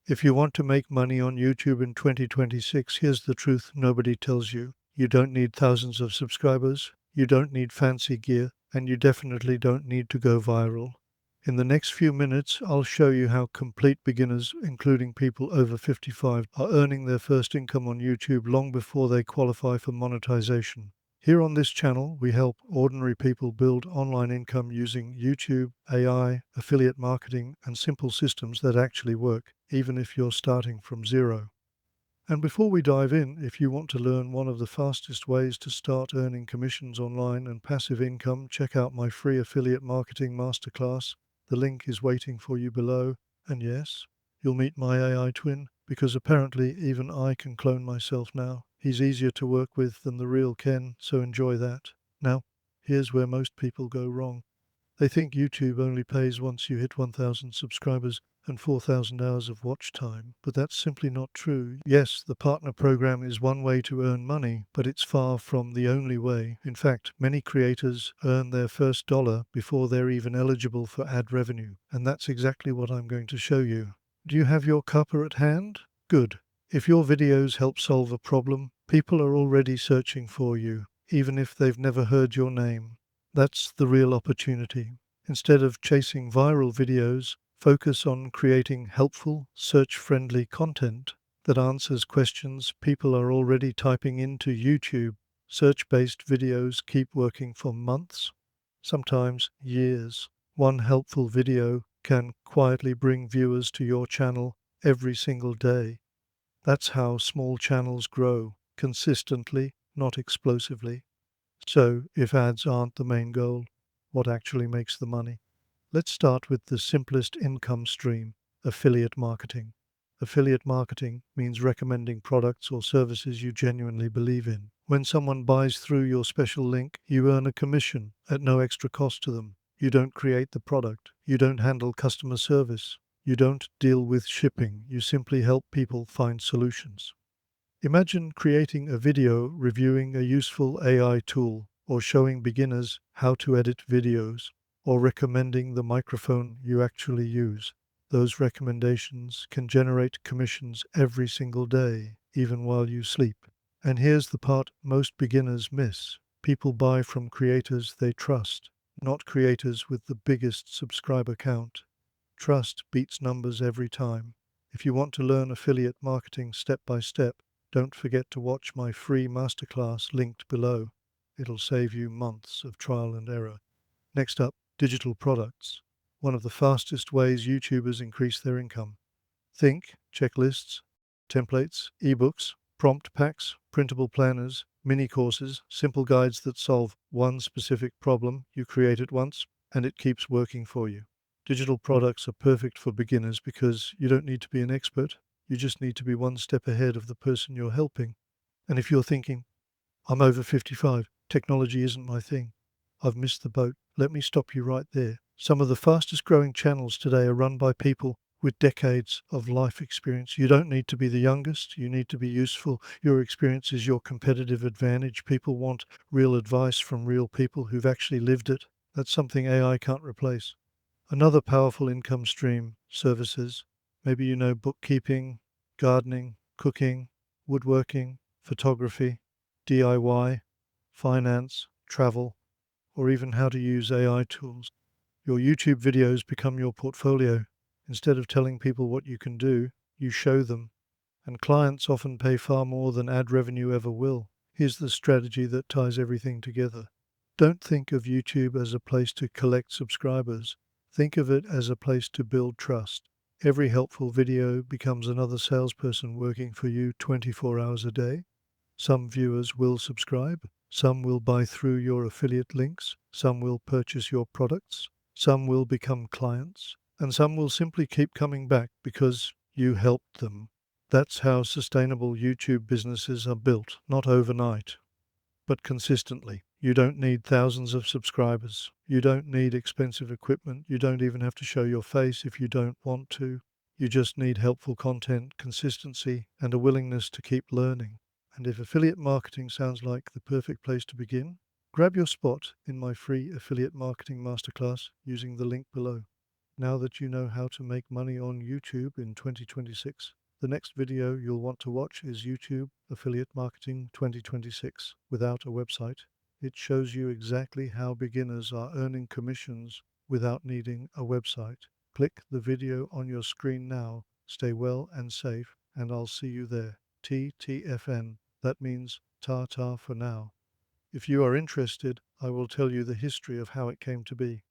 If you want to make money on YouTube in 2026, here's the truth nobody tells you. You don't need thousands of subscribers, you don't need fancy gear, and you definitely don't need to go viral. In the next few minutes, I'll show you how complete beginners, including people over 55, are earning their first income on YouTube long before they qualify for monetization. Here on this channel, we help ordinary people build online income using YouTube, AI, affiliate marketing, and simple systems that actually work, even if you're starting from zero. And before we dive in, if you want to learn one of the fastest ways to start earning commissions online and passive income, check out my free affiliate marketing masterclass. The link is waiting for you below. And yes, you'll meet my AI twin, because apparently even I can clone myself now. He's easier to work with than the real Ken, so enjoy that. Now, here's where most people go wrong. They think YouTube only pays once you hit 1,000 subscribers and 4,000 hours of watch time, but that's simply not true. Yes, the partner program is one way to earn money, but it's far from the only way. In fact, many creators earn their first dollar before they're even eligible for ad revenue, and that's exactly what I'm going to show you. Do you have your cuppa at hand? Good. If your videos help solve a problem, people are already searching for you, even if they've never heard your name. That's the real opportunity. Instead of chasing viral videos, focus on creating helpful, search-friendly content that answers questions people are already typing into YouTube. Search-based videos keep working for months, sometimes years. One helpful video can quietly bring viewers to your channel every single day. That's how small channels grow, consistently, not explosively. So, if ads aren't the main goal, what actually makes the money? Let's start with the simplest income stream, affiliate marketing. Affiliate marketing means recommending products or services you genuinely believe in. When someone buys through your special link, you earn a commission at no extra cost to them. You don't create the product. You don't handle customer service. You don't deal with shipping. You simply help people find solutions. Imagine creating a video reviewing a useful AI tool, or showing beginners how to edit videos, or recommending the microphone you actually use. Those recommendations can generate commissions every single day, even while you sleep. And here's the part most beginners miss. People buy from creators they trust, not creators with the biggest subscriber count. Trust beats numbers every time. If you want to learn affiliate marketing step by step, don't forget to watch my free masterclass linked below. It'll save you months of trial and error. Next up, digital products. One of the fastest ways YouTubers increase their income. Think checklists, templates, ebooks, prompt packs, printable planners, mini courses, simple guides that solve one specific problem. You create it once, and it keeps working for you. Digital products are perfect for beginners because you don't need to be an expert. You just need to be one step ahead of the person you're helping. And if you're thinking, I'm over 55, technology isn't my thing, I've missed the boat, let me stop you right there. Some of the fastest growing channels today are run by people with decades of life experience. You don't need to be the youngest, you need to be useful. Your experience is your competitive advantage. People want real advice from real people who've actually lived it. That's something AI can't replace. Another powerful income stream, services. Maybe you know bookkeeping, gardening, cooking, woodworking, photography, DIY, finance, travel, or even how to use AI tools. Your YouTube videos become your portfolio. Instead of telling people what you can do, you show them. And clients often pay far more than ad revenue ever will. Here's the strategy that ties everything together. Don't think of YouTube as a place to collect subscribers. Think of it as a place to build trust. Every helpful video becomes another salesperson working for you 24 hours a day. Some viewers will subscribe, some will buy through your affiliate links, some will purchase your products, some will become clients, and some will simply keep coming back because you helped them. That's how sustainable YouTube businesses are built, not overnight, but consistently. You don't need thousands of subscribers. You don't need expensive equipment. You don't even have to show your face if you don't want to. You just need helpful content, consistency, and a willingness to keep learning. And if affiliate marketing sounds like the perfect place to begin, grab your spot in my free affiliate marketing masterclass using the link below. Now that you know how to make money on YouTube in 2026, the next video you'll want to watch is YouTube Affiliate Marketing 2026 without a website. It shows you exactly how beginners are earning commissions without needing a website. Click the video on your screen now. Stay well and safe, and I'll see you there. TTFN. That means ta-ta for now. If you are interested, I will tell you the history of how it came to be.